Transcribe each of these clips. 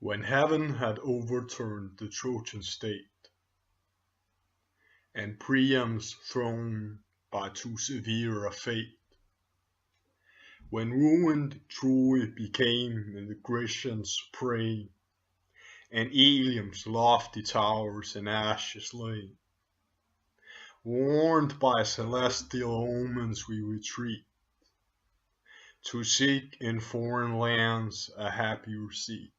When heaven had overturned the Trojan state, and Priam's throne by too severe a fate, when ruined Troy became in the Grecians' prey, and Ilium's lofty towers in ashes lay, warned by celestial omens we retreat, to seek in foreign lands a happier seat.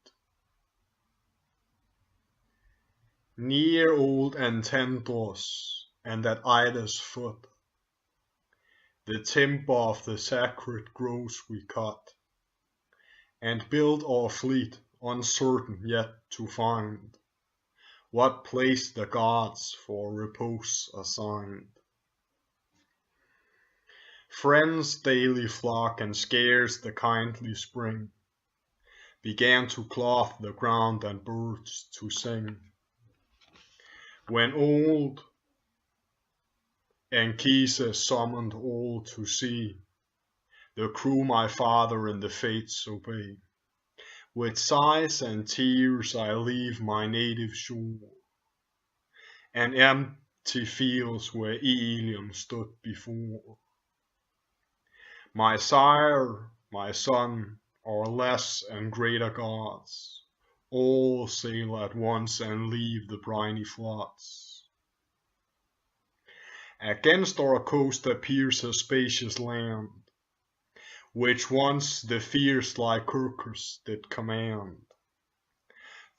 Near old Antendos and at Ida's foot, the timber of the sacred groves we cut, and built our fleet, uncertain yet to find what place the gods for repose assigned. Friends daily flock, and scarce the kindly spring began to clothe the ground and birds to sing, when old Anchises summoned all to see the crew my father in the fates obey. With sighs and tears I leave my native shore, and empty fields where Ilium stood before. My sire, my son, our less and greater gods, all sail at once and leave the briny floods. Against our coast appears a spacious land, which once the fierce Lycurgus did command.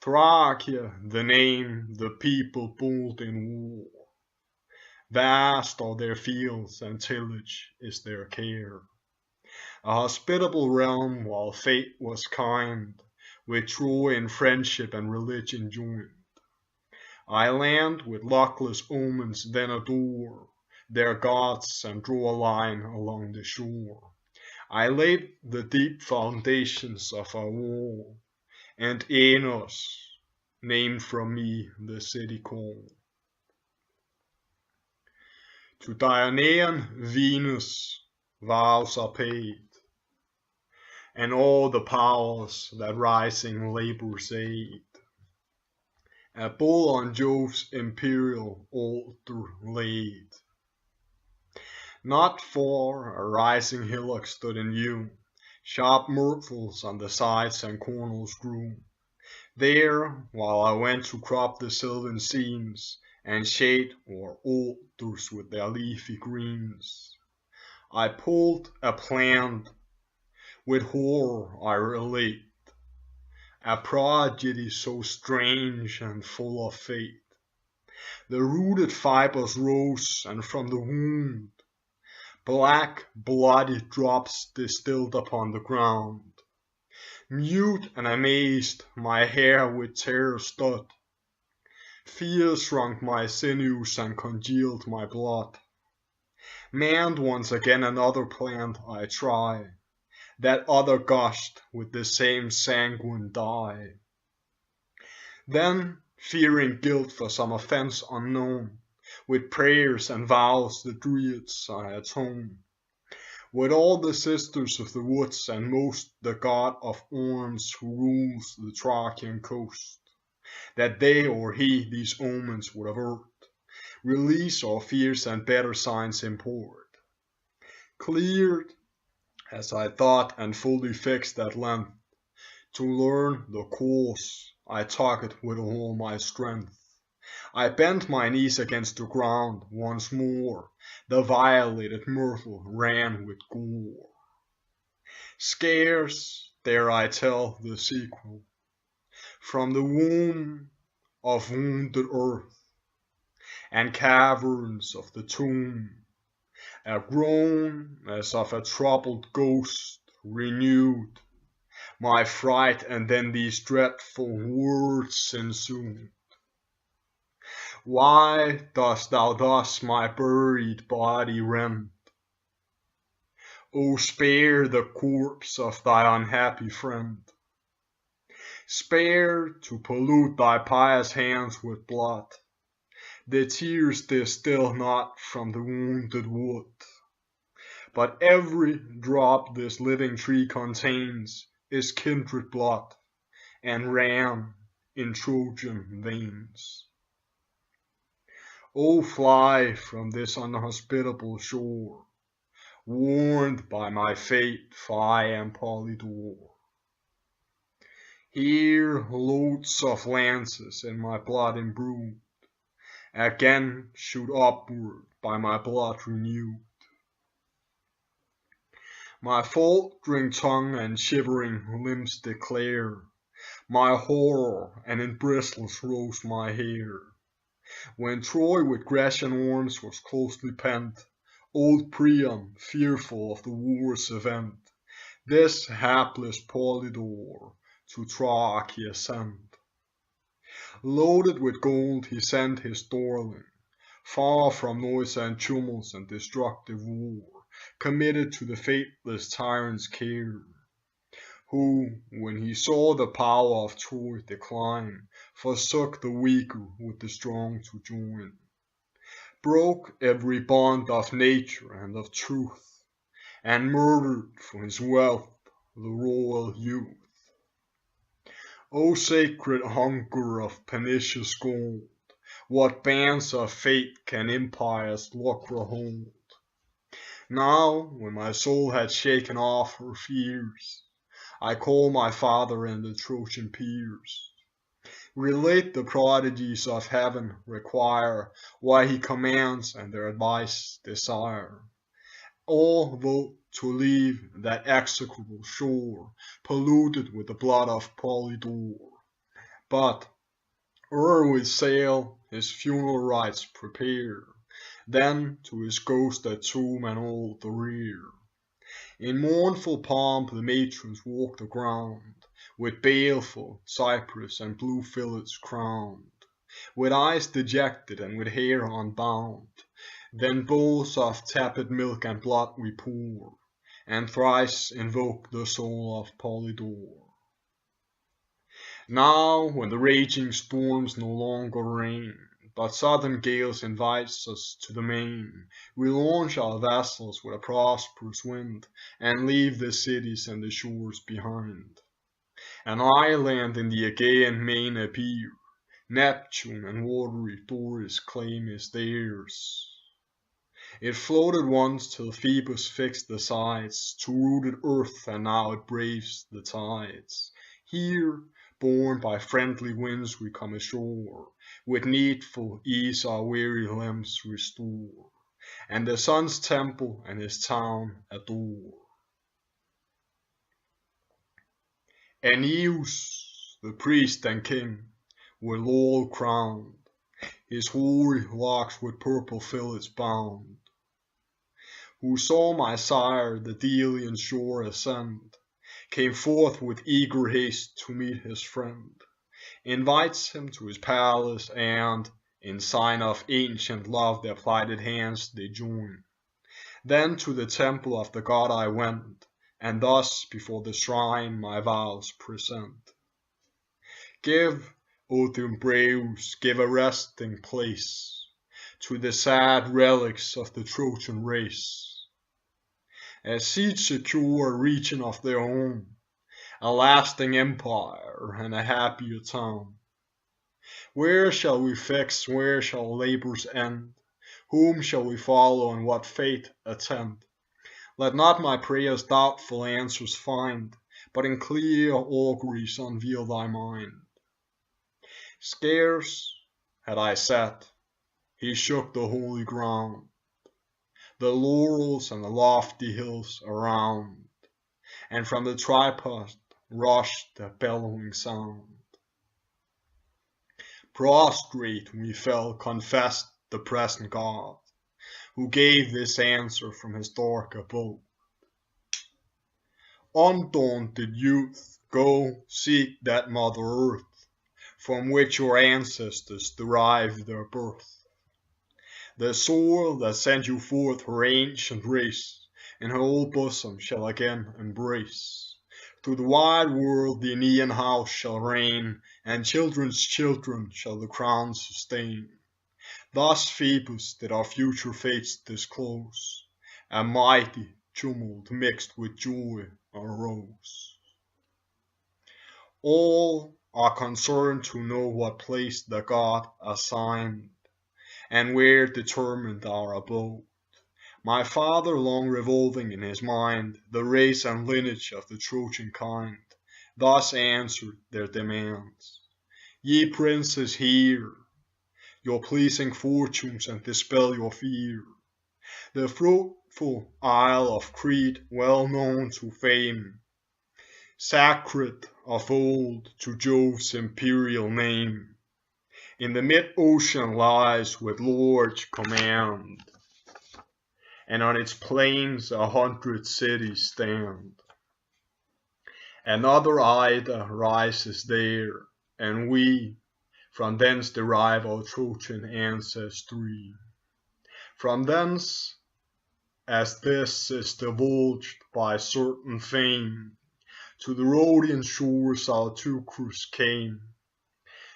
Thracia the name, the people bold in war. Vast are their fields, and tillage is their care. A hospitable realm, while fate was kind, with Troy in friendship and religion joined. I land with luckless omens, then adore their gods and draw a line along the shore. I laid the deep foundations of our wall, and Æneid, named from me the city called. To Dionysian Venus vows are paid, and all the powers that rising labors aid. A bull on Jove's imperial altar laid. Not far a rising hillock stood in view, sharp myrtles on the sides and corners grew. There, while I went to crop the sylvan scenes, and shade o'er alders with their leafy greens, I pulled a plant, with horror I relate, a prodigy so strange and full of fate. The rooted fibers rose, and from the wound black bloody drops distilled upon the ground. Mute and amazed, my hair with terror stood. Fear shrunk my sinews and congealed my blood. Manned once again another plant I try, that other gushed with the same sanguine dye. Then, fearing guilt for some offense unknown, with prayers and vows the Druids I atone. With all the sisters of the woods, and most the god of arms who rules the Thracian coast, that they or he these omens would avert, release our fears and better signs import. Cleared, as I thought, and fully fixed at length, to learn the course, I tugged with all my strength. I bent my knees against the ground once more, the violated myrtle ran with gore. Scarce dare I tell the sequel, from the womb of wounded earth, and caverns of the tomb, a groan as of a troubled ghost renewed my fright, and then these dreadful words ensued. Why dost thou thus my buried body rend? O spare the corpse of thy unhappy friend. Spare to pollute thy pious hands with blood. The tears distill not from the wounded wood, but every drop this living tree contains is kindred blood, and ran in Trojan veins. Oh, fly from this unhospitable shore, warned by my fate, for I am Polydore. Here loads of lances in my blood imbrued, again shoot upward by my blood renewed. My faltering tongue and shivering limbs declare my horror, and in bristles rose my hair. When Troy with Grecian arms was closely pent, old Priam, fearful of the war's event, this hapless Polydore to Thracia sent. Loaded with gold he sent his darling, far from noise and tumults and destructive war, committed to the faithless tyrant's care, who, when he saw the power of Troy decline, forsook the weaker with the strong to join, broke every bond of nature and of truth, and murdered for his wealth the royal youth. O sacred hunger of pernicious gold, what bands of fate can empires lucre hold? Now, when my soul had shaken off her fears, I call my father and the Trojan peers. Relate the prodigies of heaven, require why he commands and their advice desire. All vote to leave that execrable shore, polluted with the blood of Polydore. But, ere we sail, his funeral rites prepare, then to his ghost at tomb and all the rear. In mournful pomp the matrons walk the ground, with baleful cypress and blue fillets crowned, with eyes dejected and with hair unbound. Then bowls of tepid milk and blood we pour, and thrice invoke the soul of Polydore. Now, when the raging storms no longer reign, but southern gales invites us to the main, we launch our vessels with a prosperous wind, and leave the cities and the shores behind. An island in the Aegean main appear, Neptune and watery Doris claim is theirs. It floated once till Phoebus fixed the sides to rooted earth, and now it braves the tides. Here, borne by friendly winds, we come ashore, with needful ease our weary limbs restore, and the sun's temple and his town adore. Æneid, the priest and king, with laurel crowned, his hoary locks with purple fillets bound, who saw my sire the Delian shore ascend, came forth with eager haste to meet his friend, invites him to his palace, and, in sign of ancient love, their plighted hands they join. Then to the temple of the god I went, and thus before the shrine my vows present. Give, O Thymbraeus, give a resting place to the sad relics of the Trojan race, as seed secure a region of their own, a lasting empire and a happier town. Where shall we fix, where shall labors end? Whom shall we follow, and what fate attend? Let not my prayers doubtful answers find, but in clear auguries unveil thy mind. Scarce had I sat, he shook the holy ground, the laurels and the lofty hills around, and from the tripod rushed the bellowing sound. Prostrate we fell, confessed the present God, who gave this answer from his dark abode. Undaunted youth, go seek that Mother Earth, from which your ancestors derived their birth. The soil that sent you forth her ancient race, in her old bosom shall again embrace. Through the wide world the Aenean house shall reign, and children's children shall the crown sustain. Thus Phoebus did our future fates disclose, a mighty tumult mixed with joy arose. All are concerned to know what place the god assigned, and where determined our abode. My father long revolving in his mind the race and lineage of the Trojan kind, thus answered their demands. Ye princes, hear your pleasing fortunes and dispel your fear. The fruitful isle of Crete, well known to fame, sacred of old to Jove's imperial name, in the mid-ocean lies with large command, and on its plains 100 cities stand. Another Ida rises there, and we from thence derive our Trojan ancestry. From thence, as this is divulged by certain fame, to the Rhodian shores our Teucrus came.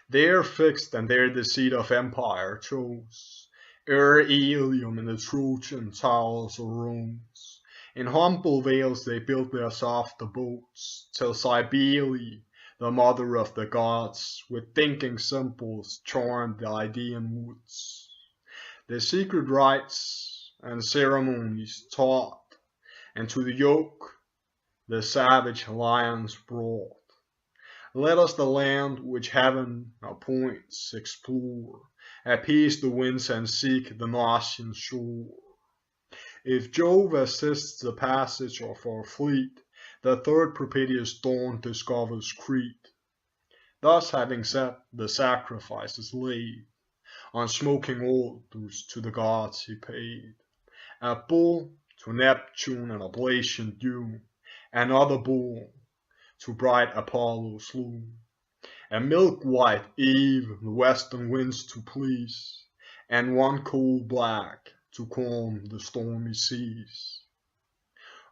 There fixed and there the seat of empire chose, ere Ilium in the Trojan towers arose. In humble vales they built their soft abodes, till Cybele, the mother of the gods, with thinking simples charmed the Idaean woods. The secret rites and ceremonies taught, and to the yoke the savage lions brought. Let us the land which heaven appoints explore, appease the winds and seek the Gnossian shore. If Jove assists the passage of our fleet, the third propitious dawn discovers Crete. Thus having said, the sacrifices laid, on smoking altars to the gods he paid. A bull to Neptune an oblation due, another bull to bright Apollo slew. A milk-white Eve the western winds to please, and one coal-black to calm the stormy seas.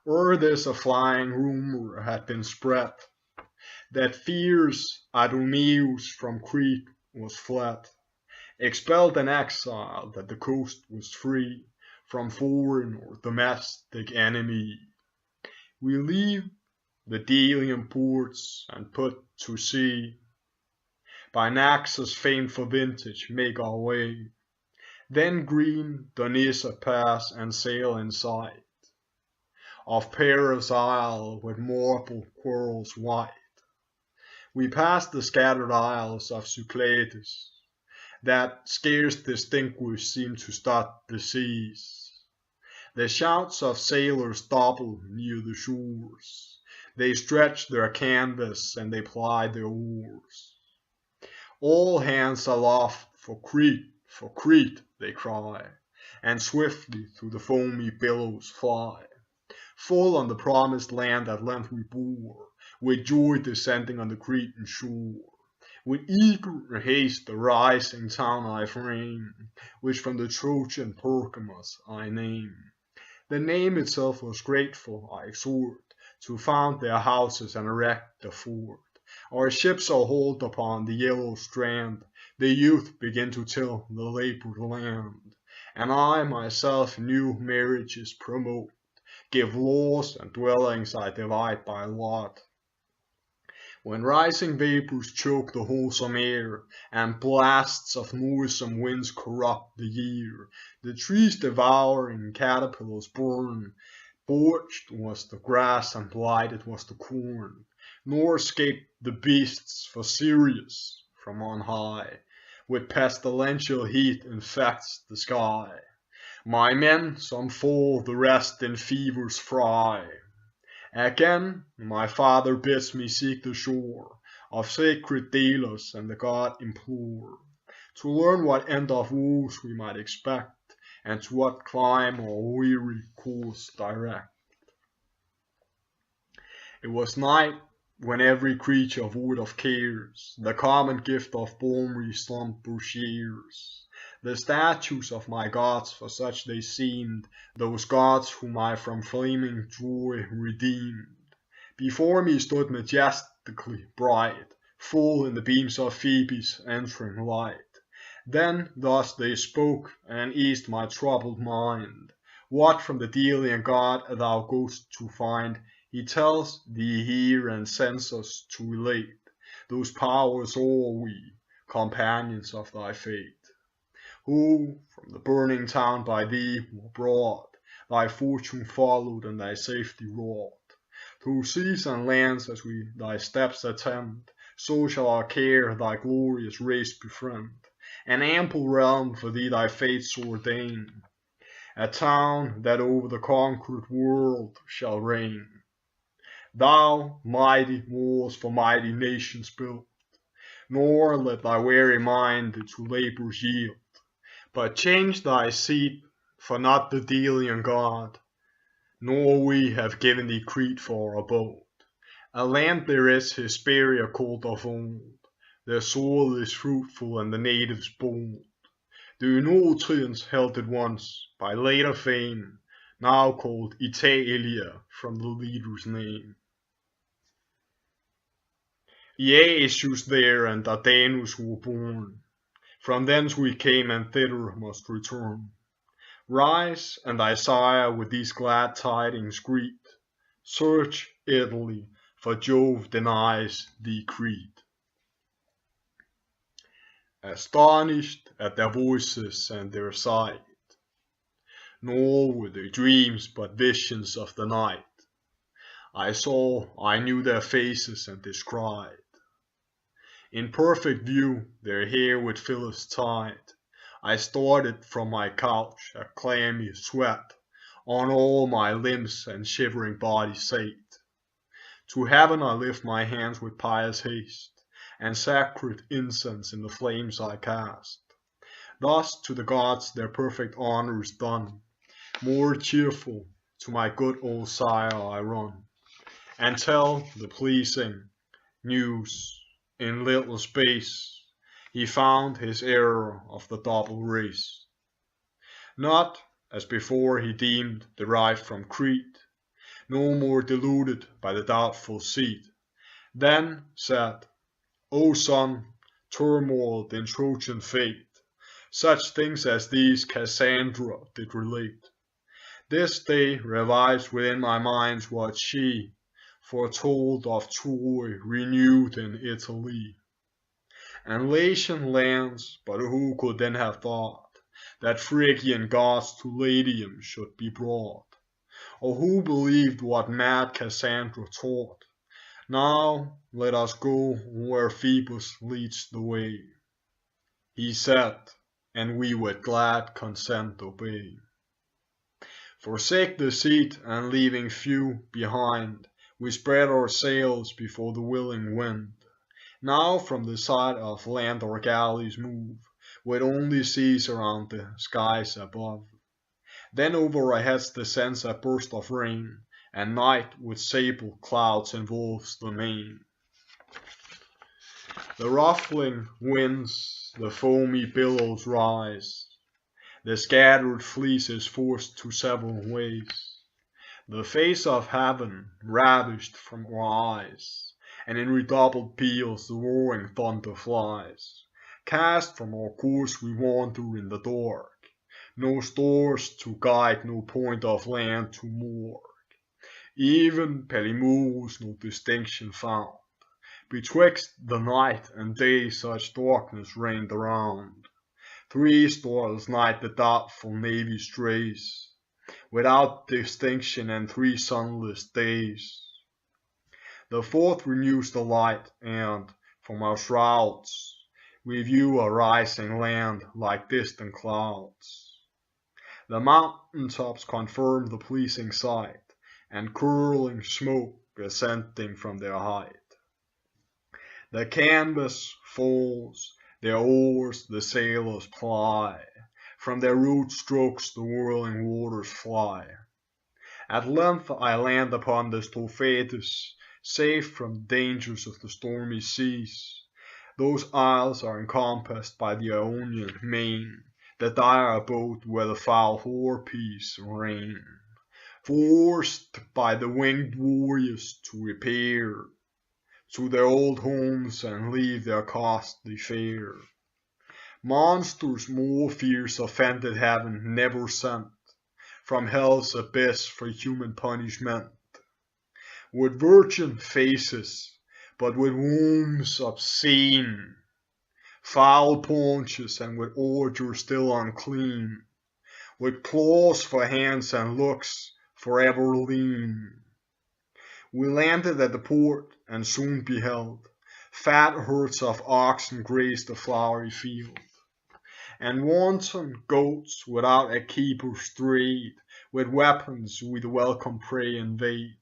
Ere this a flying rumor had been spread, that fierce Idomeneus from Crete was fled, expelled and exiled that the coast was free from foreign or domestic enemy. We leave the Delian ports and put to sea, by Naxos famed for vintage make our way, then green Donisa pass and sail in sight of Paris isle with marble quarrels white. We pass the scattered isles of Cyclades, that scarce distinguished seem to stud the seas. The shouts of sailors double near the shores, they stretch their canvas and they ply their oars. All hands aloft for Crete, they cry, and swiftly through the foamy billows fly. Full on the promised land at length we bore, with joy descending on the Cretan shore. With eager haste the rising town I frame, which from the Trojan Pergamus I name. The name itself was grateful, I exhort, to found their houses and erect a fort. Our ships are hauled upon the yellow strand, the youth begin to till the labored land, and I myself new marriages promote, give laws and dwellings I divide by lot. When rising vapors choke the wholesome air, and blasts of noisome winds corrupt the year, the trees devouring caterpillars burn, borched was the grass and blighted was the corn, nor escaped the beasts for Sirius from on high, with pestilential heat infects the sky. My men, some fall, the rest in fevers fry. Again, my father bids me seek the shore of sacred Delos and the god implore, to learn what end of woes we might expect, and to what clime our weary course direct. It was night when every creature void of cares the common gift of balmy slumber shares. The statues of my gods, for such they seemed, those gods whom I from flaming joy redeemed, before me stood majestically bright, full in the beams of Phoebe's entering light. Then thus they spoke, and eased my troubled mind. What from the Delian god thou goest to find, he tells thee here and sends us to relate. those powers o'er we, companions of thy fate, who from the burning town by thee were brought, thy fortune followed and thy safety wrought. Through seas and lands as we thy steps attempt, so shall our care thy glorious race befriend. An ample realm for thee thy fates ordain, a town that over the conquered world shall reign. Thou mighty walls for mighty nations build, nor let thy weary mind to labors yield, but change thy seat for not the Delian god, nor we have given thee Crete for our abode. A land there is Hesperia called of old, their soil is fruitful and the natives bold. The Eunotrians held it once, by later fame, now called Italia from the leader's name. Iaesus there and Dardanus were born, from thence we came and thither must return. Rise, and thy sire with these glad tidings greet. Search, Italy, for Jove denies thee Crete. Astonished at their voices and their sight, nor were they dreams but visions of the night, I knew their faces and descried. In perfect view their hair with fillets tied, I started from my couch, a clammy sweat on all my limbs and shivering body sate. To heaven I lift my hands with pious haste, and sacred incense in the flames I cast. Thus to the gods their perfect honours done, more cheerful to my good old sire I run, and tell the pleasing news. In little space he found his error of the double race, not, as before he deemed, derived from Crete, no more deluded by the doubtful seed. Then said, O son, turmoiled in Trojan fate, such things as these Cassandra did relate. This day revives within my mind what she foretold of Troy renewed in Italy and Latian lands, but who could then have thought that Phrygian gods to Latium should be brought, or who believed what mad Cassandra taught? Now let us go where Phoebus leads the way, he said, and we with glad consent obey. Forsake the seat, and leaving few behind, we spread our sails before the willing wind. Now from the side of land our galleys move, with only seas around the skies above. Then over our heads descends a burst of rain, and night with sable clouds involves the main. The ruffling winds, the foamy billows rise, the scattered fleece is forced to several ways. The face of heaven ravished from our eyes, and in redoubled peals the roaring thunder flies. Cast from our course we wander in the dark, no stars to guide, no point of land to moor. Even Pelimus no distinction found, betwixt the night and day such darkness reigned around. 3 starless night the doubtful navy strays, without distinction, and 3 sunless days. The 4th renews the light, and from our shrouds we view a rising land like distant clouds. The mountain tops confirm the pleasing sight, and curling smoke ascending from their height. The canvas falls, their oars the sailors ply, from their rude strokes the whirling waters fly. At length I land upon the Strophates, safe from dangers of the stormy seas. Those isles are encompassed by the Ionian main, the dire abode where the foul harpies reign, forced by the winged warriors to repair to their old homes and leave their costly fare. Monsters more fierce offended heaven never sent from hell's abyss for human punishment. With virgin faces, but with wombs obscene, foul paunches and with ordure still unclean, with claws for hands and looks forever lean. We landed at the port and soon beheld fat herds of oxen graze the flowery field, and wanton goats without a keeper strayed, with weapons we the welcome prey invade.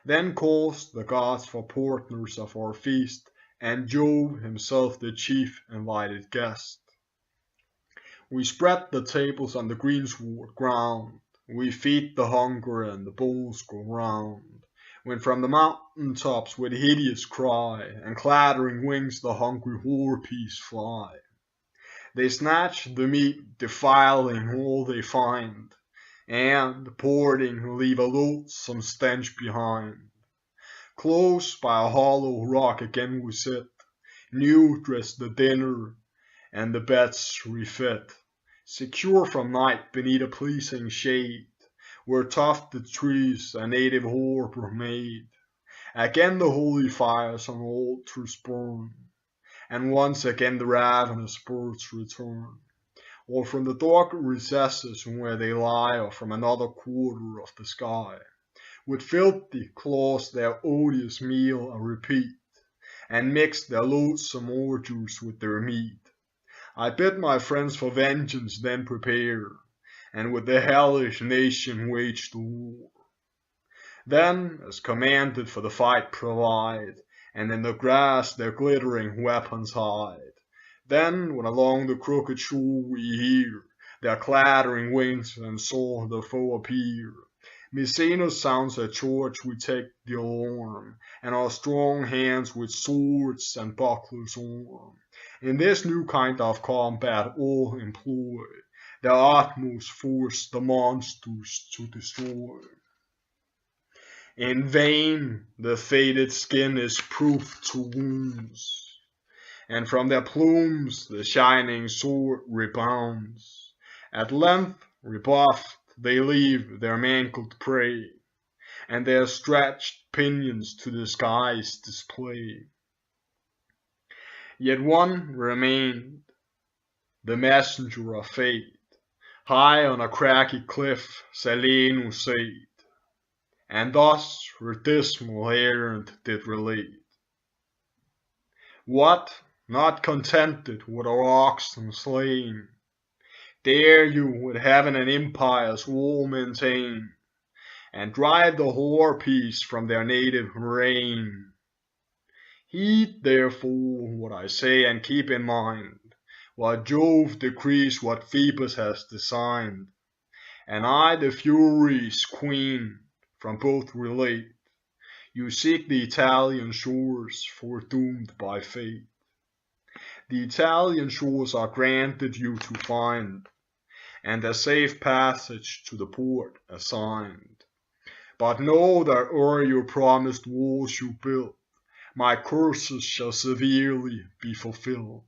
Then calls the gods for partners of our feast, and Jove himself the chief invited guest. We spread the tables on the greensward ground, we feed the hunger and the bowls go round, when from the mountain tops with hideous cry and clattering wings the hungry harpies fly. They snatch the meat, defiling all they find, and, parting, leave a loathsome stench behind. Close by a hollow rock again we sit, new dressed the dinner, and the beds refit, secure from night beneath a pleasing shade, where tufted trees a native harbor made. Again the holy fires on altars burn, and once again the ravenous birds return, or from the dark recesses where they lie, or from another quarter of the sky, with filthy claws their odious meal repeat, and mix their loathsome ordures with their meat. I bid my friends for vengeance then prepare, and with the hellish nation wage the war. Then, as commanded, for the fight provide, and in the grass their glittering weapons hide. Then, when along the crooked shore we hear their clattering wings and saw the foe appear, Micenas sounds a charge, we take the alarm, and our strong hands with swords and bucklers arm. In this new kind of combat all employ their utmost force the monsters to destroy. In vain the faded skin is proof to wounds, and from their plumes the shining sword rebounds. At length, rebuffed, they leave their mangled prey, and their stretched pinions to the skies display. Yet one remained, the messenger of fate, high on a craggy cliff Silenus sate, and thus her dismal errand did relate. What, not contented with our oxen slain, dare you with heaven and empire's wall maintain, and drive the harpies from their native reign? Heed therefore what I say, and keep in mind what Jove decrees, what Phoebus has designed, and I the Furies' queen from both relate. You seek the Italian shores, foredoomed by fate. The Italian shores are granted you to find, and a safe passage to the port assigned. But know that ere your promised walls you build, my curses shall severely be fulfilled.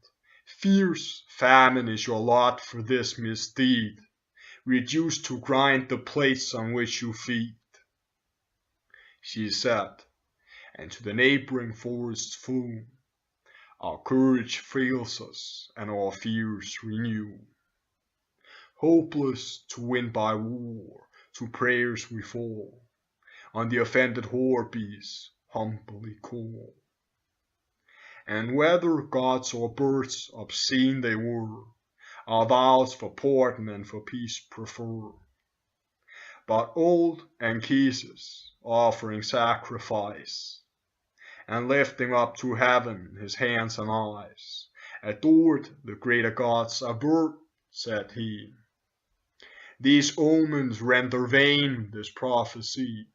Fierce famine is your lot for this misdeed, reduced to grind the plates on which you feed. She said, and to the neighboring forests flew. Our courage fails us, and our fears renew. Hopeless to win by war, to prayers we fall, on the offended harpies humbly call. And whether gods or birds obscene they were, our vows for pardon and for peace prefer. But old Anchises, offering sacrifice, and lifting up to heaven his hands and eyes, adored the greater gods. Avert, said he, these omens render vain this prophecy,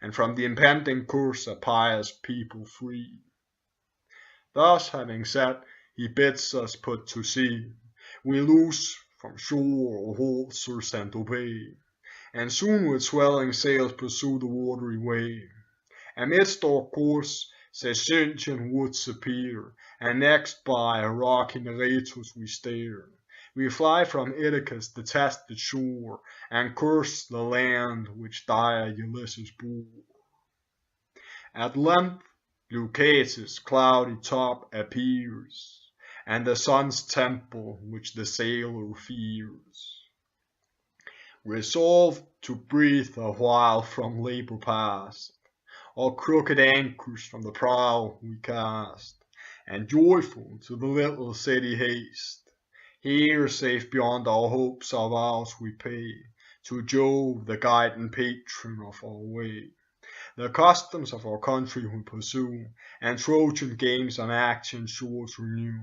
and from the impending curse a pious people free. Thus having said, he bids us put to sea. We loose from shore our hawsers and obey, and soon with swelling sails pursue the watery way. Amidst our course Sicilian woods appear, and next by a rocking Aretus we stare. We fly from Ithacus' detested shore, and curse the land which dire Ulysses bore. At length Leucas's cloudy top appears, and the sun's temple which the sailor fears. Resolved to breathe a while from labor past, all crooked anchors from the prow we cast, and joyful to the little city haste. Here, safe beyond our hopes, our vows we pay to Jove, the guide and patron of our way. The customs of our country we pursue, and Trojan games on action shores renew.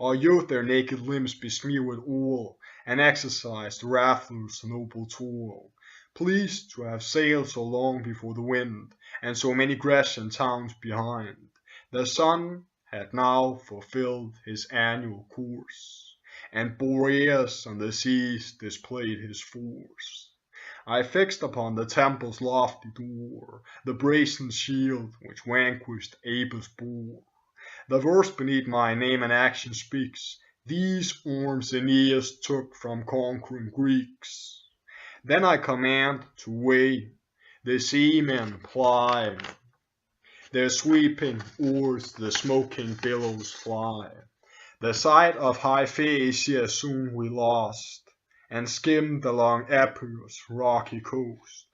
Our youth their naked limbs besmear with oil, and exercise the rattler's noble toil. Pleased to have sailed so long before the wind, and so many Grecian towns behind, the sun had now fulfilled his annual course, and Boreas on the seas displayed his force. I fixed upon the temple's lofty door the brazen shield which vanquished Abus bore. The verse beneath my name and action speaks, these arms Aeneas took from conquering Greeks. Then I command to weigh, the seamen ply, their sweeping oars the smoking billows fly. The sight of high Phaeacia soon we lost, and skimmed along Epirus' rocky coast.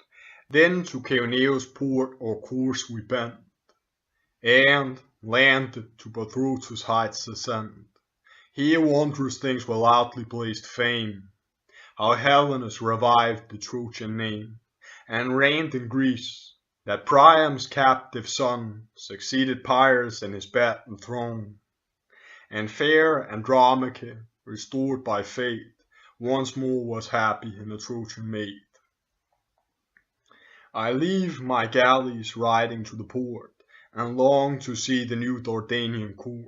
Then to Chaonia's port our course we bent, and landed to Bothrotus' heights ascend. Here wondrous things will loudly blazed fame, how Helenus revived the Trojan name, and reigned in Greece, that Priam's captive son succeeded Pyrrhus in his bed and throne, and fair Andromache, restored by fate, once more was happy in the Trojan maid. I leave my galleys riding to the port, and long to see the new Dardanian court.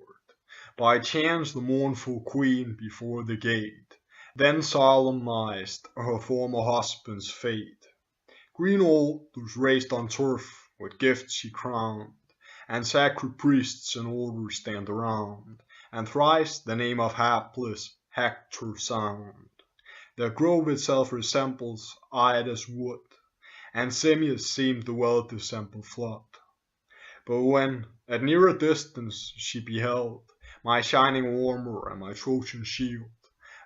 By chance the mournful queen before the gate, then solemnized her former husband's fate. Green altars raised on turf, with gifts she crowned, and sacred priests in order stand around, and thrice the name of hapless Hector sound. The grove itself resembles Ida's wood, and Simmias seemed the well-dissembled flood. But when at nearer distance she beheld my shining armor and my Trojan shield,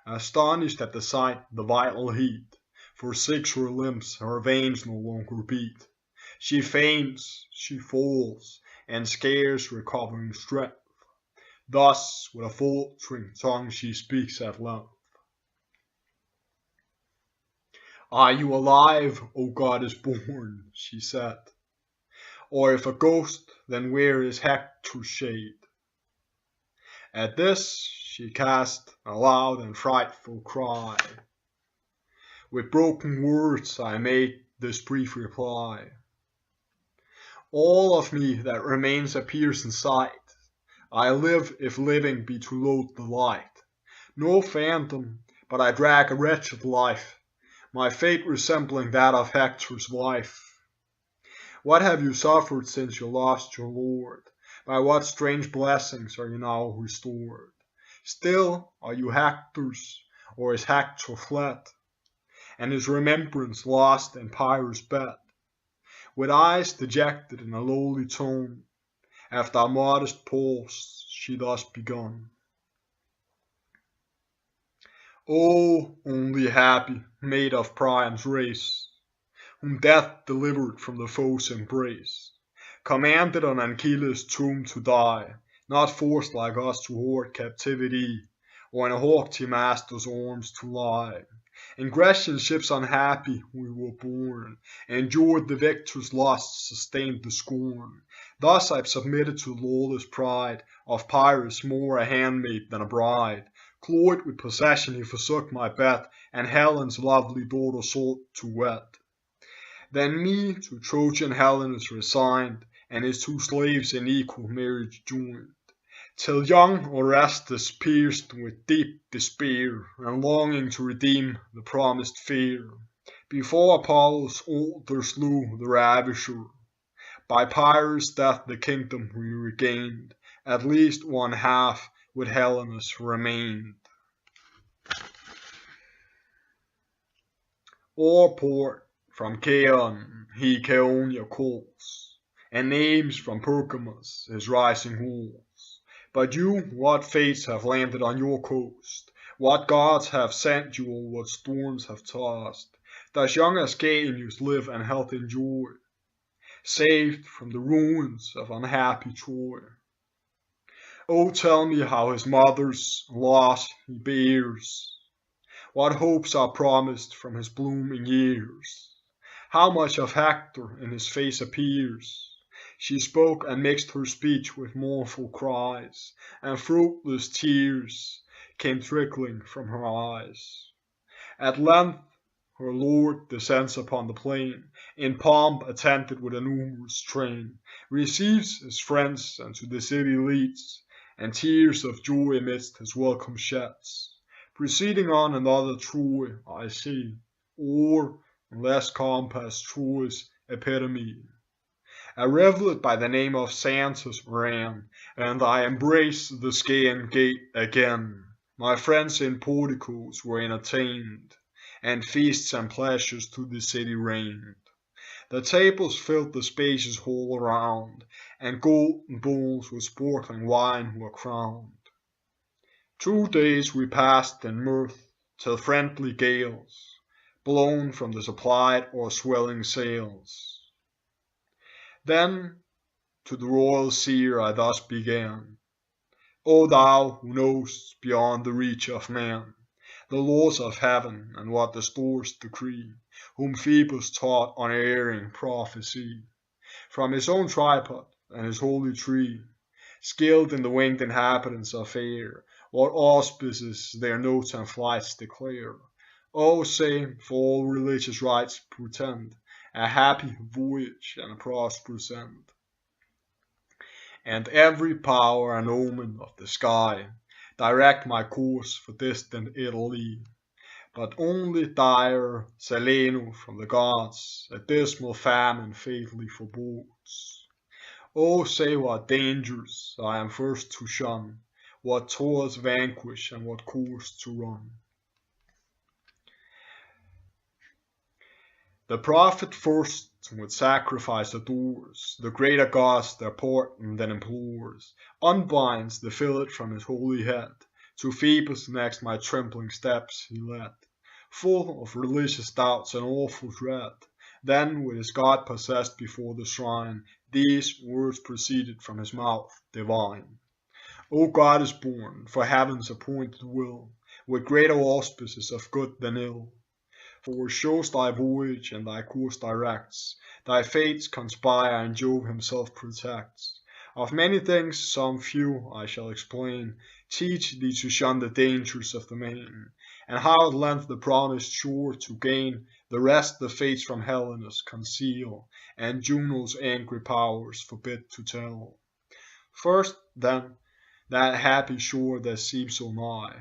astonished at the sight, the vital heat forsakes her limbs, her veins no longer beat. She faints, she falls, and scarce recovering strength. Thus with a faltering tongue she speaks at length. "Are you alive, O goddess born?" she said. "Or if a ghost, then where is Hector's shade?" At this she cast a loud and frightful cry. With broken words I made this brief reply: "All of me that remains appears in sight. I live if living be to loathe the light. No phantom, but I drag a wretched life, my fate resembling that of Hector's wife. What have you suffered since you lost your lord? By what strange blessings are you now restored? Still are you Hector's, or is Hector fled, and his remembrance lost in Pyrrhus' bed?" With eyes dejected in a lowly tone, after a modest pause, she thus begun: "O only happy maid of Priam's race, whom death delivered from the foe's embrace, commanded on Anchialus' tomb to die, not forced like us to hoard captivity, or in a haughty master's arms to lie. In Grecian ships unhappy we were born, endured the victor's lust, sustained the scorn. Thus I've submitted to lawless pride of Pyrrhus, more a handmaid than a bride. Cloyed with possession he forsook my bed, and Helen's lovely daughter sought to wed. Then me to Trojan Helenus resigned, and his two slaves in equal marriage joined, till young Orestes, pierced with deep despair, and longing to redeem the promised fair, before Apollo's altar slew the ravisher. By Pyrrhus' death the kingdom we regained, at least one half with Helenus remained. O'er port from Chaon he Chaonia calls, and names from Pergamus, his rising walls. But you, what fates have landed on your coast? What gods have sent you, or what storms have tossed? Does young Ascanius live and health enjoy, saved from the ruins of unhappy Troy? Oh, tell me how his mother's loss he bears, what hopes are promised from his blooming years, how much of Hector in his face appears. She spoke and mixed her speech with mournful cries, and fruitless tears came trickling from her eyes. At length her lord descends upon the plain, in pomp attended with a numerous train, receives his friends and to the city leads, and tears of joy amidst his welcome sheds. Proceeding on another Troy I see, or, in less compass, Troy's epitome. A rivulet by the name of Xanthus ran, and I embraced the Scaean gate again. My friends in porticos were entertained, and feasts and pleasures to the city reigned. The tables filled the spacious hall around, and golden bowls with sparkling wine were crowned. 2 days we passed in mirth, till friendly gales, blown from the supplied or swelling sails. Then to the royal seer I thus began: O thou who knowest beyond the reach of man the laws of heaven and what the stars decree, whom Phoebus taught unerring prophecy, from his own tripod and his holy tree, skilled in the winged inhabitants of air, what auspices their notes and flights declare. Oh, say, for all religious rites portend a happy voyage and a prosperous end, and every power and omen of the sky direct my course for distant Italy. But only dire Saleno from the gods a dismal famine fatally forebodes. Oh, say what dangers I am first to shun, what toils vanquish and what course to run. The prophet first with sacrifice adores the greater gods their pardon then implores, unbinds the fillet from his holy head, to Phoebus next my trembling steps he led, full of religious doubts and awful dread. Then with his God possessed before the shrine, these words proceeded from his mouth divine: O God is born for heaven's appointed will, with greater auspices of good than ill. For shows thy voyage and thy course directs, thy fates conspire and Jove himself protects. Of many things some few I shall explain, teach thee to shun the dangers of the main, and how at length the promised shore to gain, the rest the fates from Helenus conceal, and Juno's angry powers forbid to tell. First, then, that happy shore that seems so nigh,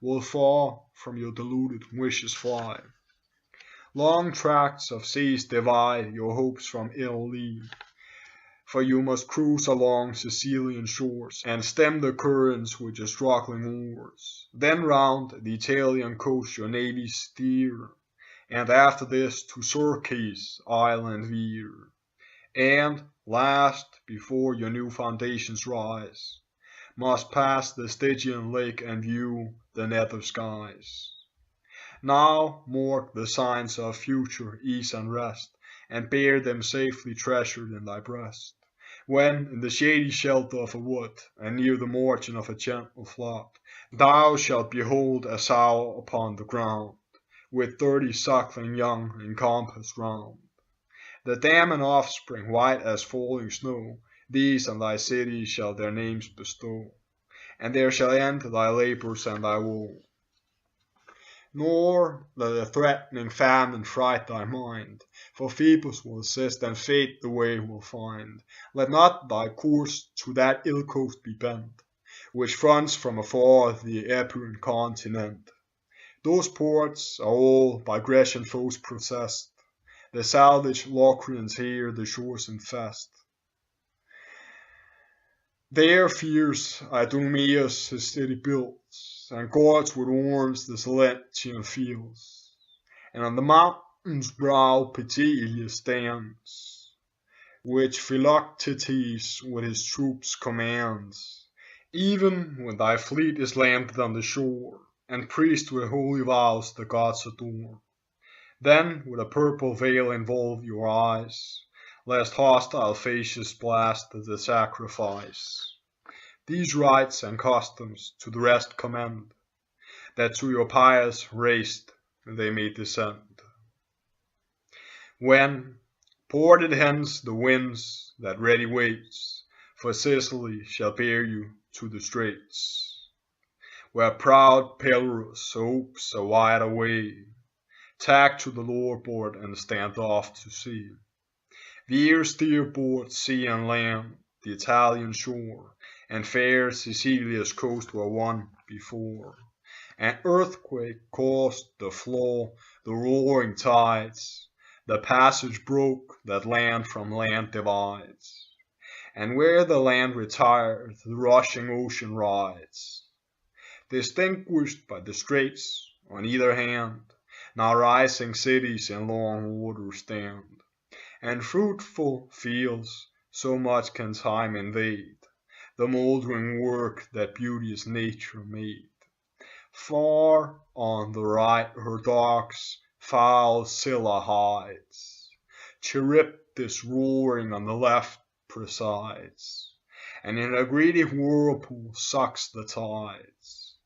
will far from your deluded wishes fly. Long tracts of seas divide your hopes from Italy, for you must cruise along Sicilian shores, and stem the currents with your struggling oars. Then round the Italian coast your navy steer, and after this to Circe's island veer. And, last, before your new foundations rise, must pass the Stygian lake and view the nether skies. Now mark the signs of future ease and rest, and bear them safely treasured in thy breast. When, in the shady shelter of a wood, and near the margin of a gentle flood, thou shalt behold a sow upon the ground, with 30 suckling young encompassed round. The dam and offspring white as falling snow, these on thy city shall their names bestow, and there shall end thy labours and thy woe. Nor let a threatening famine fright thy mind, for Phoebus will assist and fate the way will find. Let not thy course to that ill coast be bent, which fronts from afar the Epirine continent. Those ports are all by Grecian foes possessed, the savage Locrians here the shores infest. There fierce Idomeneus his city builds, and guards with arms the Cilician fields. And on the mountain's brow Petelia stands, which Philoctetes with his troops commands. Even when thy fleet is landed on the shore, and priests with holy vows the gods adore, then with a purple veil involve your eyes, lest hostile faces blast the sacrifice. These rites and customs to the rest commend, that to your pious race they may descend. When, ported hence the winds that ready waits, for Sicily shall bear you to the straits, where proud Pelorus opes a wider way, tack to the larboard and stand off to sea. Veer steerboard, sea and land, the Italian shore, and fair Sicilia's coast were won before. An earthquake caused the flow, the roaring tides, the passage broke that land from land divides, and where the land retired, the rushing ocean rides. Distinguished by the straits on either hand, now rising cities in long order stand, and fruitful fields, so much can time invade, the mouldering work that beauteous nature made. Far on the right her docks foul Scylla hides, Charybdis roaring on the left presides, and in a greedy whirlpool sucks the tides.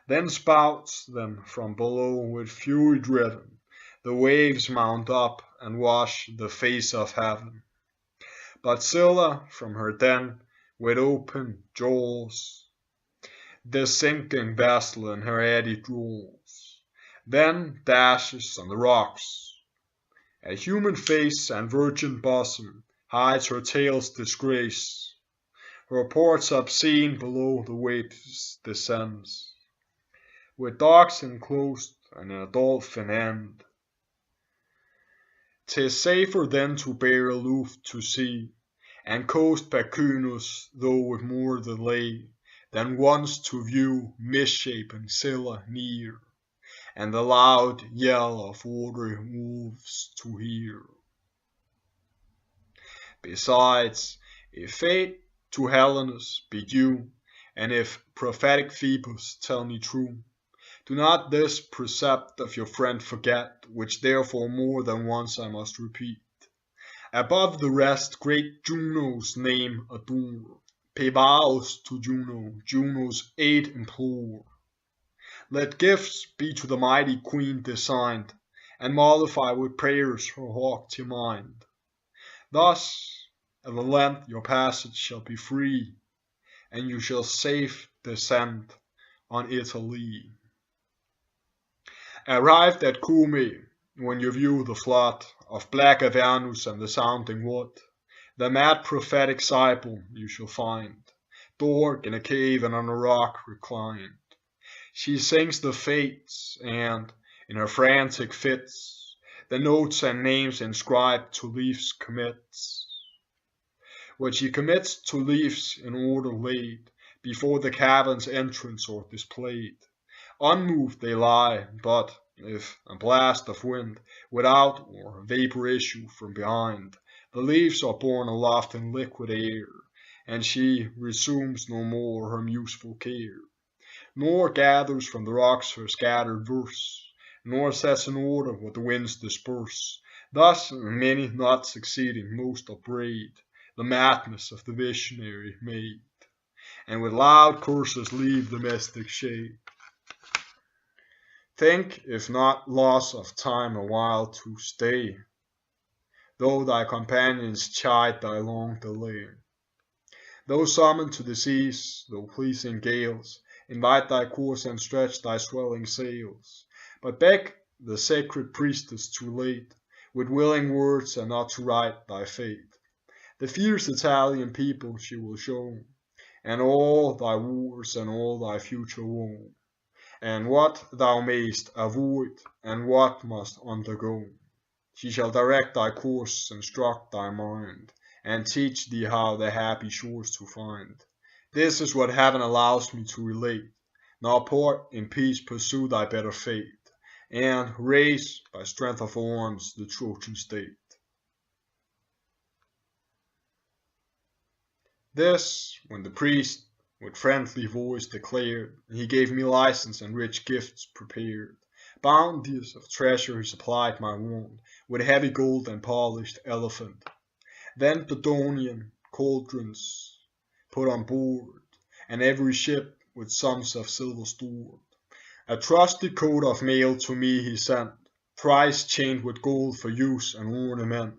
Then spouts them from below with fury driven, the waves mount up and wash the face of heaven. But Scylla from her den with open jaws the sinking vessel in her eddy draws, then dashes on the rocks. A human face and virgin bosom hides her tail's disgrace. Her ports obscene below the waves descends, with docks enclosed and a dolphin end. 'Tis safer then to bear aloof to sea, and coast Pecunus, though with more delay, than once to view misshapen Scylla near, and the loud yell of watery wolves to hear. Besides, if fate to Helenus be due, and if prophetic Phoebus tell me true, do not this precept of your friend forget, which therefore more than once I must repeat. Above the rest great Juno's name adore, pay vows to Juno, Juno's aid implore. Let gifts be to the mighty queen designed, and mollify with prayers her haughty mind. Thus at the length your passage shall be free, and you shall safe descend on Italy. Arrived at Cumae, when you view the flood of black Avernus and the sounding wood, the mad prophetic Sibyl you shall find, dark in a cave and on a rock reclined. She sings the fates, and, in her frantic fits, the notes and names inscribed to leaves commits. What she commits to leaves in order laid, before the cavern's entrance are displayed. Unmoved they lie, but, if a blast of wind without or vapor issue from behind, the leaves are borne aloft in liquid air, and she resumes no more her museful care, nor gathers from the rocks her scattered verse, nor sets in order what the winds disperse. Thus many not succeeding most upbraid the madness of the visionary maid, and with loud curses leave the mystic shade. Think if not loss of time a while to stay, though thy companions chide thy long delay. Though summoned to the seas, though pleasing gales invite thy course and stretch thy swelling sails, but beg the sacred priestess to relate with willing words and not to write thy fate. The fierce Italian people she will show, and all thy wars and all thy future woe, and what thou mayst avoid, and what must undergo. She shall direct thy course, instruct thy mind, and teach thee how the happy shores to find. This is what heaven allows me to relate. Now part in peace, pursue thy better fate, and raise by strength of arms the Trojan state. This, when the priest with friendly voice declared, he gave me license and rich gifts prepared. Bounties of treasure he supplied my want, with heavy gold and polished elephant. Then Dodonian cauldrons put on board, and every ship with sums of silver stored. A trusty coat of mail to me he sent, thrice chained with gold for use and ornament.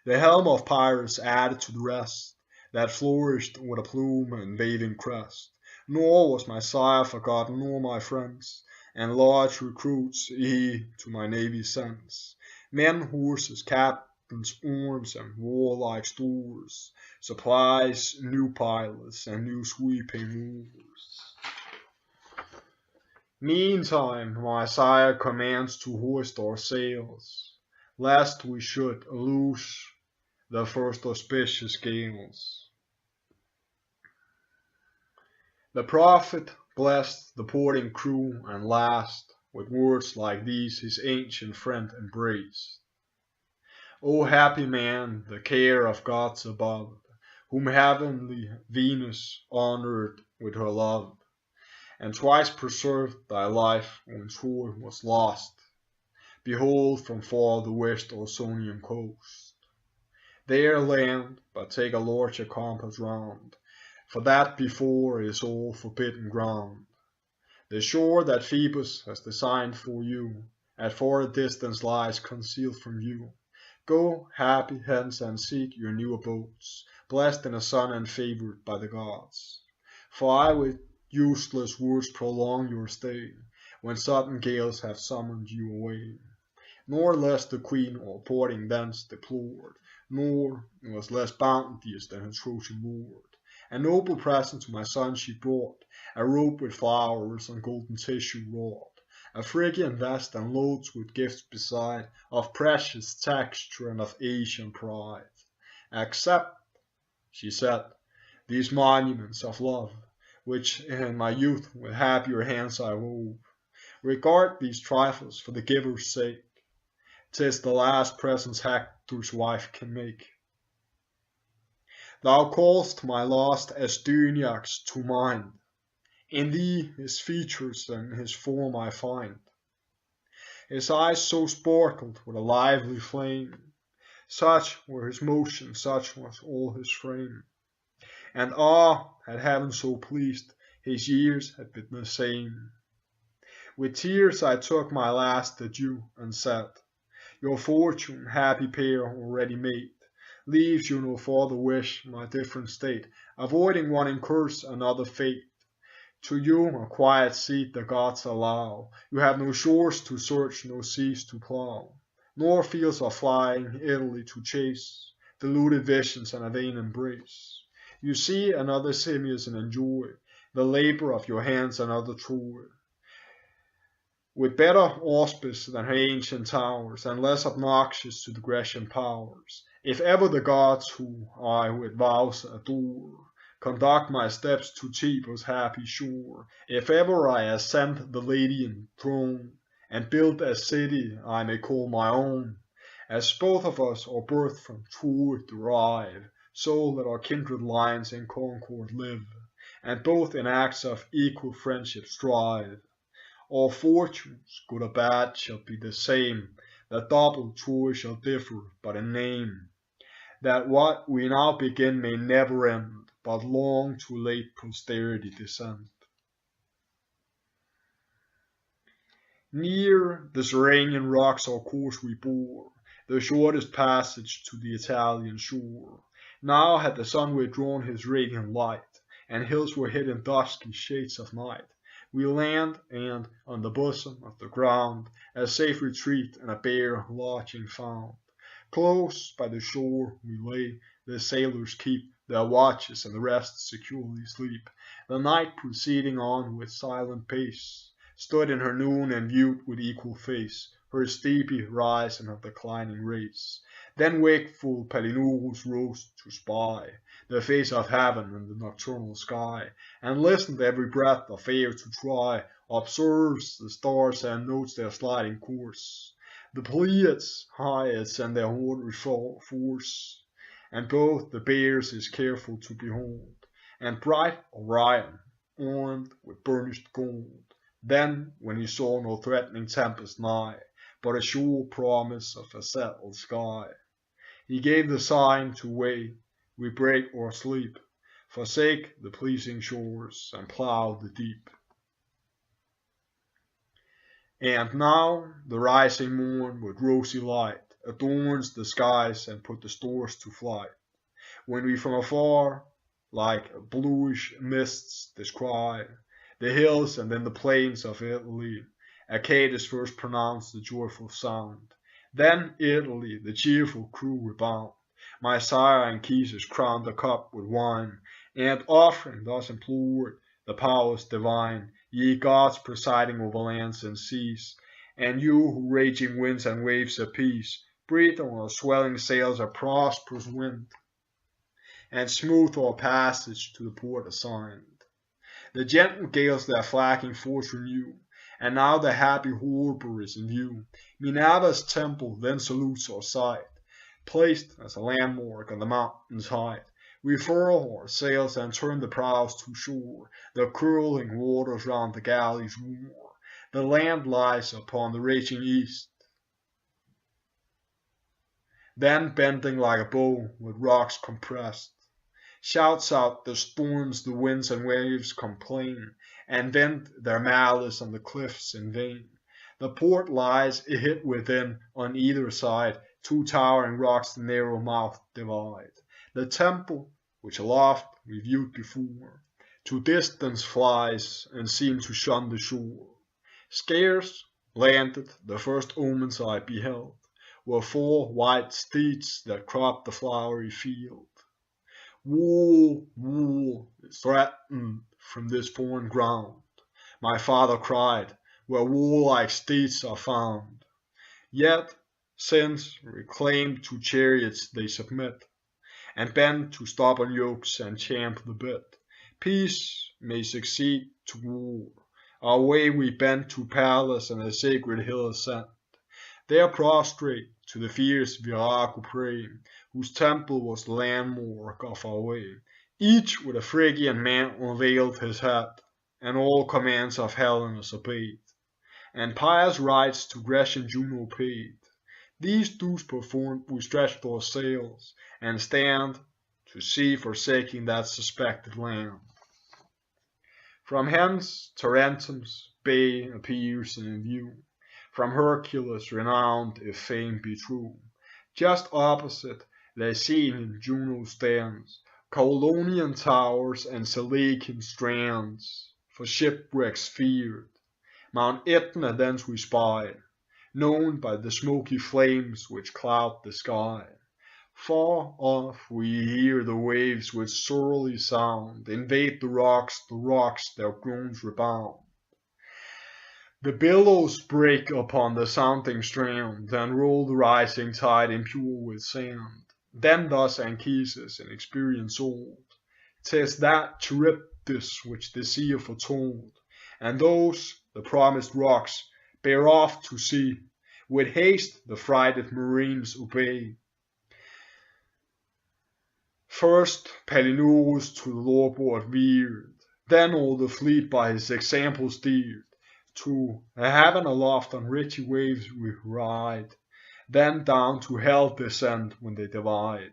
The helm of Pyrrhus added to the rest, that flourished with a plume and waving crest. Nor was my sire forgotten, nor my friends, and large recruits he to my navy sends. Men, horses, captains, arms, and warlike stores, supplies, new pilots, and new sweeping oars. Meantime my sire commands to hoist our sails, lest we should lose the first auspicious gales. The prophet blessed the porting crew, and last, with words like these his ancient friend embraced. O happy man, the care of gods above, whom heavenly Venus honored with her love, and twice preserved thy life when Troy was lost. Behold from far the west Ausonian coast. There land, but take a larger compass round, for that before is all forbidden ground. The shore that Phoebus has designed for you, at far a distance lies concealed from you. Go happy hence and seek your new abodes, blessed in a son and favored by the gods. For I with useless words prolong your stay, when sudden gales have summoned you away. Nor less the queen or porting thence deplored, nor was less bounteous than her Trojan lord. A noble present to my son she brought, a robe with flowers and golden tissue wrought, a Phrygian vest and loads with gifts beside, of precious texture and of Asian pride. Accept, she said, these monuments of love, which in my youth with happier hands I wove. Regard these trifles for the giver's sake, 'tis the last presents Hector's wife can make. Thou call'st my lost Astyanax to mind, in thee his features and his form I find. His eyes so sparkled with a lively flame, such were his motions, such was all his frame. And had heaven so pleased, his years had been the same. With tears I took my last adieu, and said, your fortune, happy pair already made, leaves you no farther wish, my different state, avoiding one in curse, another fate. To you a quiet seat the gods allow, you have no shores to search, no seas to plough, nor fields of flying Italy to chase, deluded visions and a vain embrace. You see another Simius and enjoy the labor of your hands, another Troy, with better auspice than her ancient towers, and less obnoxious to the Grecian powers. If ever the gods who I with vows adore conduct my steps to Tiber's happy shore, if ever I ascend the Latian throne, and build a city I may call my own, as both of us our birth from Troy derive, so let our kindred lines in concord live, and both in acts of equal friendship strive. All fortunes, good or bad, shall be the same, that double Troy shall differ but in name, that what we now begin may never end, but long to late posterity descend. Near the Serenian rocks our course we bore, the shortest passage to the Italian shore. Now had the sun withdrawn his radiant light, and hills were hid in dusky shades of night. We land, and on the bosom of the ground a safe retreat and a bare lodging found. Close by the shore we lay, the sailors keep their watches, and the rest securely sleep. The night proceeding on with silent pace stood in her noon and viewed with equal face her steepy rise and her declining race. Then wakeful Palinurus rose to spy the face of heaven and the nocturnal sky, and listened every breath of air to try, observes the stars and notes their sliding course, the Pleiades, Hyades, and their ordered force, and both the bears is careful to behold, and bright Orion, orned with burnished gold. Then, when he saw no threatening tempest nigh, but a sure promise of a settled sky, he gave the sign to wait, we break or sleep, forsake the pleasing shores, and plough the deep. And now the rising morn with rosy light adorns the skies and put the stars to flight, when we from afar, like bluish mists, descry the hills and then the plains of Italy. Arcadius first pronounced the joyful sound. Then Italy, the cheerful crew rebound. My sire Anchises crowned the cup with wine, and offering thus implored the powers divine, ye gods presiding over lands and seas, and you who raging winds and waves appease, breathe on our swelling sails a prosperous wind, and smooth our passage to the port assigned. The gentle gales their flagging force renew, and now the happy harbour is in view. Minerva's temple then salutes our sight, placed as a landmark on the mountain's height. We furl our sails and turn the prows to shore, the curling waters round the galleys roar. The land lies upon the raging east, then bending like a bow with rocks compressed. Shouts out the storms, the winds and waves complain, and vent their malice on the cliffs in vain. The port lies hid within, on either side, two towering rocks the narrow mouth divide. The temple, which aloft we viewed before, to distance flies, and seemed to shun the shore. Scarce landed, the first omens I beheld were 4 white steeds that cropped the flowery field. War, war is threatened from this foreign ground, my father cried, where warlike steeds are found. Yet, since reclaimed to chariots they submit, and bend to stubborn yokes and champ the bit, peace may succeed to war. Our way we bend to palace and a sacred hill ascent. There prostrate to the fierce Virago pray, whose temple was the landmark of our way. Each with a Phrygian man unveiled his head, and all commands of Helenus obeyed, and pious rites to Grecian Juno paid. These dues performed, we stretched our sails, and stand to sea forsaking that suspected land. From hence Tarentum's bay appears in view, from Hercules renowned if fame be true. Just opposite Lycaean Juno stands, Caulonian towers and Selacian strands, for shipwrecks feared. Mount Aetna thence we spy, known by the smoky flames which cloud the sky. Far off we hear the waves with surly sound invade the rocks their groans rebound. The billows break upon the sounding strand, and roll the rising tide impure with sand. Then thus Anchises in experience old, 'tis that Charybdis which the seer foretold, and those, the promised rocks, bear off to sea. With haste the frighted marines obey. First Palinurus to the larboard veered, then all the fleet by his example steered. To heaven aloft on ridgy waves we ride, then down to hell descend when they divide.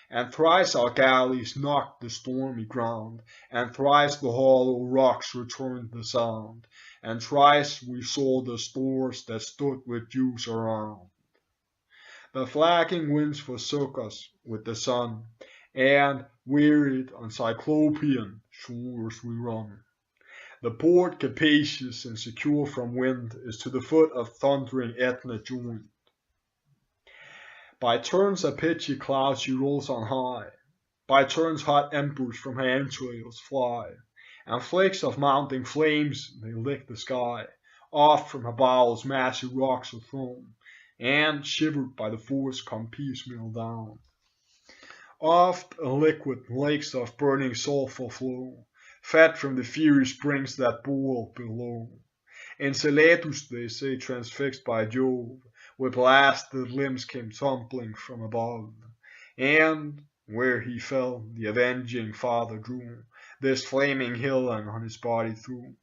And thrice our galleys knocked the stormy ground, and thrice the hollow rocks returned the sound, and thrice we saw the stores that stood with dews around. The flagging winds forsook us with the sun, and wearied on Cyclopean shores we run. The port, capacious and secure from wind, is to the foot of thundering Aetna joined. By turns a pitchy cloud she rolls on high, by turns hot embers from her entrails fly, and flakes of mounting flames they lick the sky. Oft from her bowels massy rocks are thrown, and shivered by the force come piecemeal down. Oft liquid lakes of burning sulphur flow, fed from the fiery springs that boil below. Enceladus, they say, transfixed by Jove, with blasted limbs came tumbling from above, and Where he fell, the avenging father drew this flaming hill and on his body threw.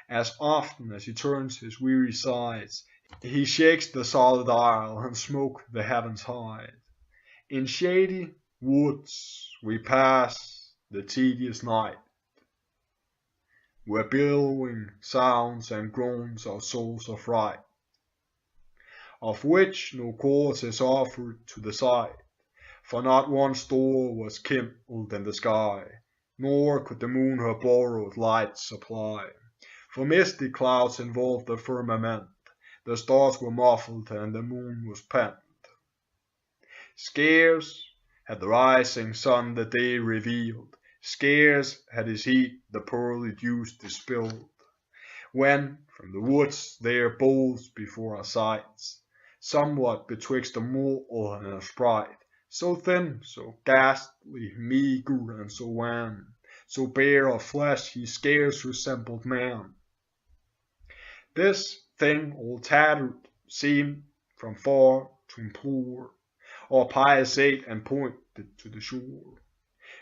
As often as he turns his weary sides, he shakes the solid isle and smoke the heavens hide. In shady woods we pass the tedious night, where billowing sounds and groans our souls affright, of which no cause is offered to the sight. For not one star was kindled in the sky, nor could the moon her borrowed light supply. For misty clouds involved the firmament, the stars were muffled and the moon was pent. Scarce had the rising sun the day revealed, scarce had his heat the pearly dews dispelled, when from the woods there bulged before our sights, somewhat betwixt a mortal and a sprite, so thin, so ghastly, meagre, and so wan, so bare of flesh he scarce resembled man. This thing all tattered seemed from far to implore our pious aid and pointed to the shore.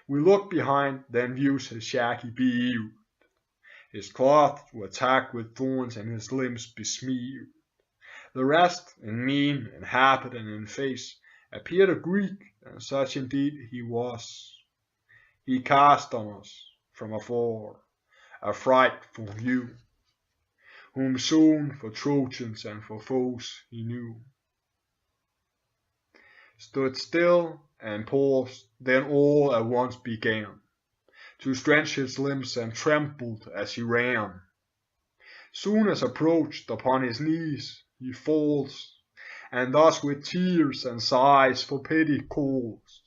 We looked behind, then views his shaggy beard. His clothes were tacked with thorns and his limbs besmeared. The rest, in mien, in habit, and in face, appeared a Greek, and such indeed he was. He cast on us from afar a frightful view, whom soon for Trojans and for foes he knew. Stood still and paused, then all at once began to stretch his limbs and trembled as he ran. Soon as approached, upon his knees he falls, and thus with tears and sighs for pity calls.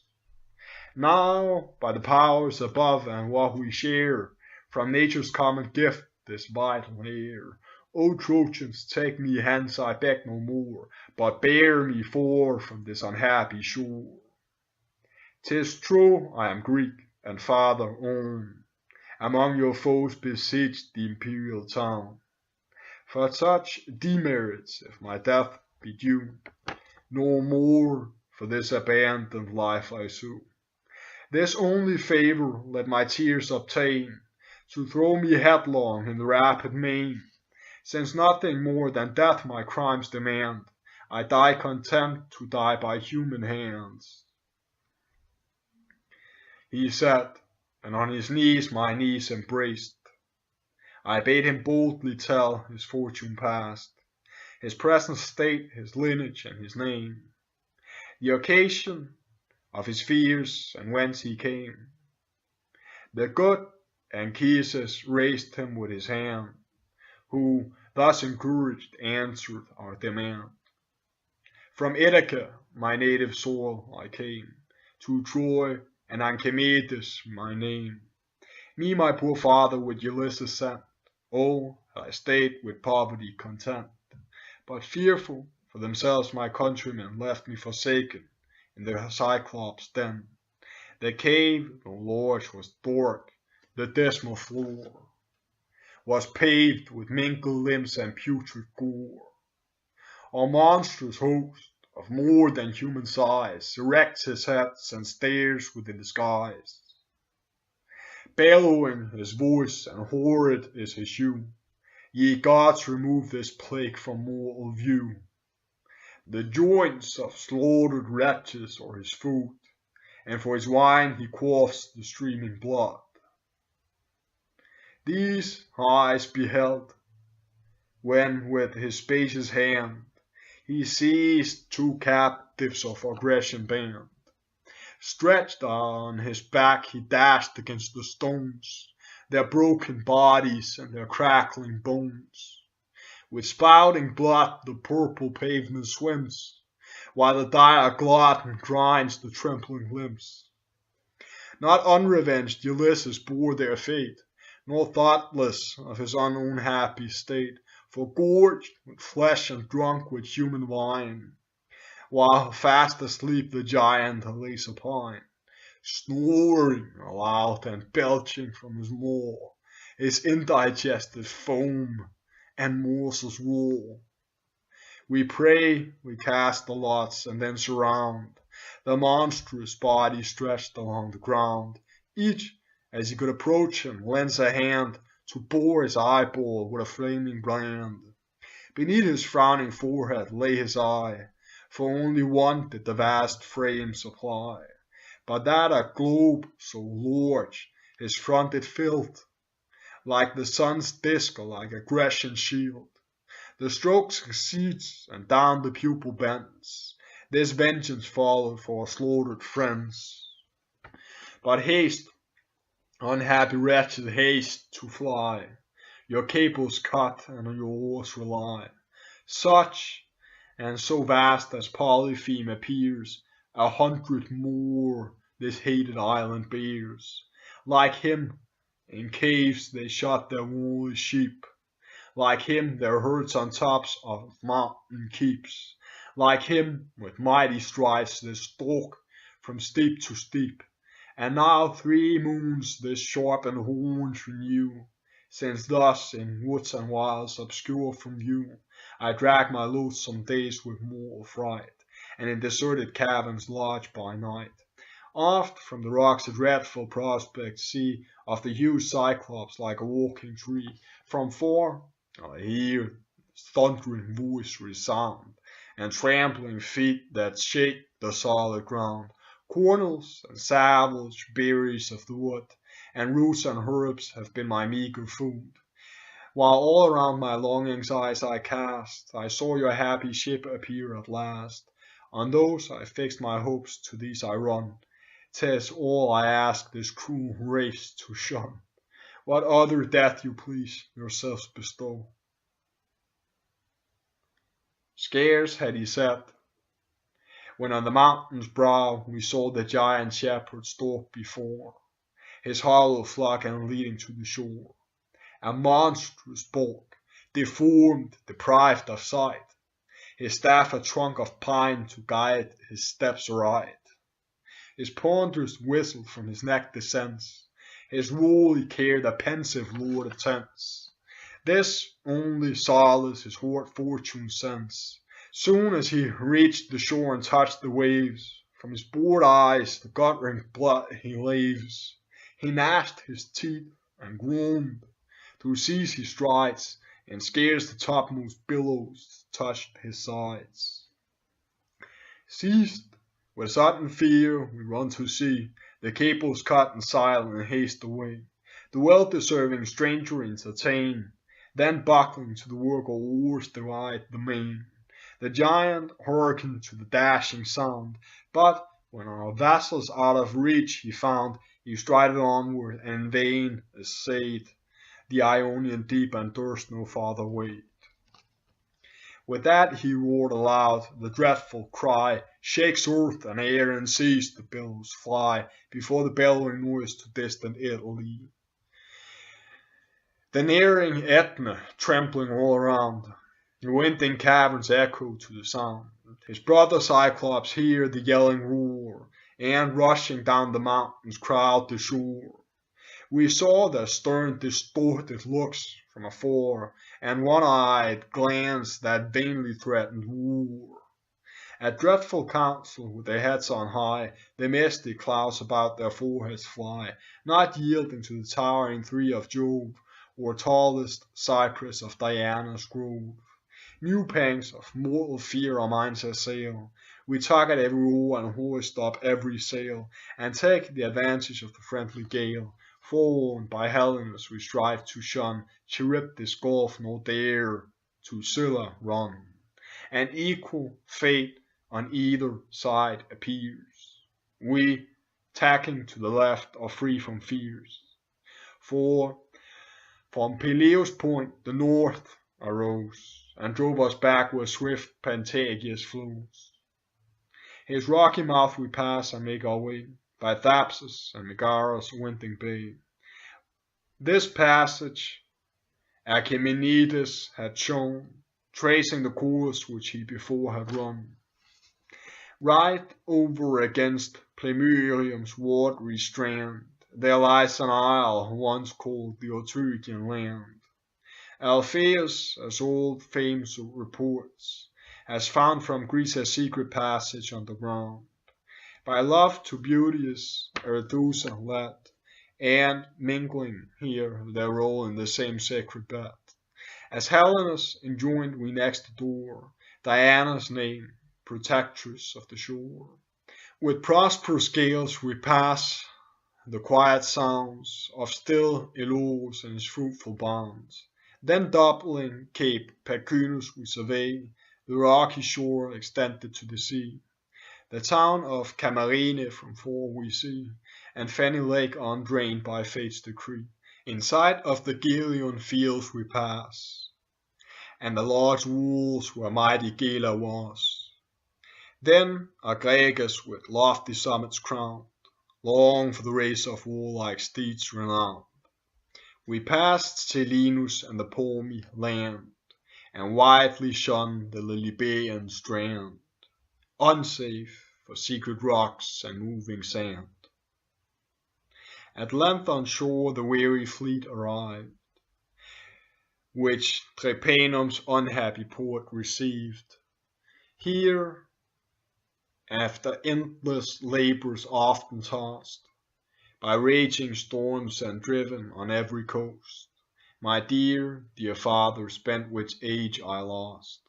Now, by the powers above and what we share, from nature's common gift, this vital air, O Trojans, take me hence, I beg no more, but bear me far from this unhappy shore. 'Tis true I am Greek, and farther on, among your foes besieged the imperial town. For such demerits, if my death be due, no more for this abandoned life I sue. This only favor let my tears obtain, to throw me headlong in the rapid main. Since nothing more than death my crimes demand, I die content to die by human hands. He said, and on his knees my knees embraced. I bade him boldly tell his fortune past, his present state, his lineage, and his name, the occasion of his fears and whence he came. The good Anchises raised him with his hand, who, thus encouraged, answered our demand. From Ithaca, my native soil, I came, to Troy, and Anchimedes my name. Me my poor father with Ulysses sent, oh, I stayed with poverty content, but fearful for themselves my countrymen left me forsaken in the Cyclops' den. The cave, though large, was dark, the dismal floor was paved with mingled limbs and putrid gore. A monstrous host of more than human size erects his heads and stares within the skies. Bellowing his voice and horrid is his hue, ye gods remove this plague from mortal view. The joints of slaughtered wretches are his food, and for his wine he quaffs the streaming blood. These eyes beheld, when with his spacious hand he seized two captives of aggression band. Stretched on his back he dashed against the stones, their broken bodies and their crackling bones. With spouting blood the purple pavement swims, while the dire glutton grinds the trembling limbs. Not unrevenged Ulysses bore their fate, nor thoughtless of his own unhappy state, for gorged with flesh and drunk with human wine, while fast asleep the giant lay supine, snoring aloud and belching from his maw his indigested foam and morsels raw. We pray, we cast the lots, and then surround the monstrous body stretched along the ground. Each, as he could approach him, lends a hand to bore his eyeball with a flaming brand. Beneath his frowning forehead lay his eye, for only one did the vast frame supply. But that a globe so large his front it filled, like the sun's disk or like a Grecian shield. The stroke succeeds, and down the pupil bends. This vengeance followed for our slaughtered friends. But haste, unhappy wretched, haste to fly. Your cable's cut, and on your oars rely. Such, and so vast as Polypheme appears, 100 more this hated island bears. Like him, in caves they shut their woolly sheep. Like him, their herds on tops of mountain keeps. Like him, with mighty strides they stalk from steep to steep. And now 3 moons this sharpened horns renew. Since thus, in woods and wilds obscure from view, I drag my loathsome days with mortal fright, and in deserted caverns lodge by night. Oft from the rocks a dreadful prospect see of the huge Cyclops like a walking tree. From far I hear his thundering voice resound, and trampling feet that shake the solid ground. Kernels and savage berries of the wood, and roots and herbs have been my meager food. While all around my longing's eyes I cast, I saw your happy ship appear at last. On those I fixed my hopes, to these I run. 'Tis all I ask this cruel race to shun. What other death you please yourselves bestow. Scarce had he said, when on the mountain's brow we saw the giant shepherd stalk before his hollow flock and leading to the shore. A monstrous bulk, deformed, deprived of sight, his staff a trunk of pine to guide his steps aright. His ponderous whistle from his neck descends, his woolly care the pensive lord attends. This only solace his hoard fortune sends. Soon as he reached the shore and touched the waves, from his bored eyes the guttering blood he laves. He gnashed his teeth and groaned. Through seas he strides, and scarce the topmost billows touched his sides. Seized with sudden fear we run to sea, the cable's cut and silent haste away. The well-deserving stranger entertain, then buckling to the work all oars divide the main. The giant hearkened to the dashing sound, but when our vessels out of reach he found, he strided onward and in vain essayed the Ionian deep and durst no farther wade. With that he roared aloud, the dreadful cry shakes earth and air and seas, the billows fly before the bellowing noise to distant Italy. The nearing Ætna trampling all around, the winding caverns echo to the sound. His brother Cyclops hear the yelling roar, and rushing down the mountains crowd the shore. We saw their stern distorted looks from afar, and one-eyed glance that vainly threatened war. At dreadful council, with their heads on high, the misty clouds about their foreheads fly, not yielding to the towering 3 of Jove, or tallest cypress of Diana's grove. New pangs of mortal fear our minds assail. We tug at every oar and hoist up every sail, and take the advantage of the friendly gale. Forewarned by Helenus we strive to shun Charybdis gulf, nor dare to Scylla run. An equal fate on either side appears. We, tacking to the left, are free from fears. For from Peleus' point the north arose, and drove us back where swift Pantagius flows. His rocky mouth we pass and make our way, by Thapsus and Megara's winding bay. This passage Achaemenides had shown, tracing the course which he before had run. Right over against Plemmyrium's watery strand, there lies an isle once called the Otygian land. Alpheus, as old fame reports, has found from Greece a secret passage underground. By love to beauteous Arethusa led, and mingling here their role in the same sacred bed. As Helenus enjoined we next adore Diana's name, protectress of the shore. With prosperous gales we pass the quiet sounds of still Elos and his fruitful bonds. Then doubling Cape Pachynus we survey the rocky shore extended to the sea. The town of Camarine from far we see, and Fenny Lake undrained by fate's decree. In sight of the Gelion fields we pass, and the large walls where mighty Gela was. Then Agregas with lofty summits crowned, long for the race of warlike steeds renowned. We passed Selinus and the palmy land, and widely shone the Lilybaean strand, unsafe for secret rocks and moving sand. At length on shore the weary fleet arrived, which Drepanum's unhappy port received. Here, after endless labors often tossed by raging storms and driven on every coast, my dear, dear father spent which age I lost,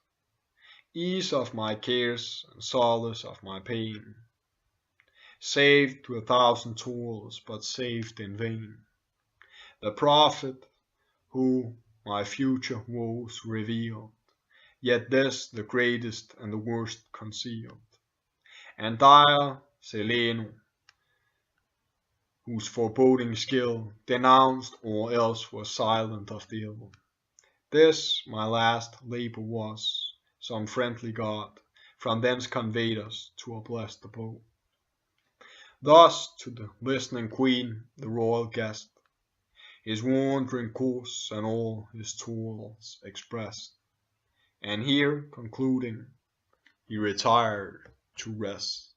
ease of my cares and solace of my pain, saved to 1,000 toils, but saved in vain. The prophet who my future woes revealed, yet this the greatest and the worst concealed. And dire Selene, whose foreboding skill denounced all else was silent of the ill. This my last labor was, some friendly god from thence conveyed us to a blessed abode. Thus to the listening queen, the royal guest, his wandering course and all his toils expressed, and here concluding, he retired to rest.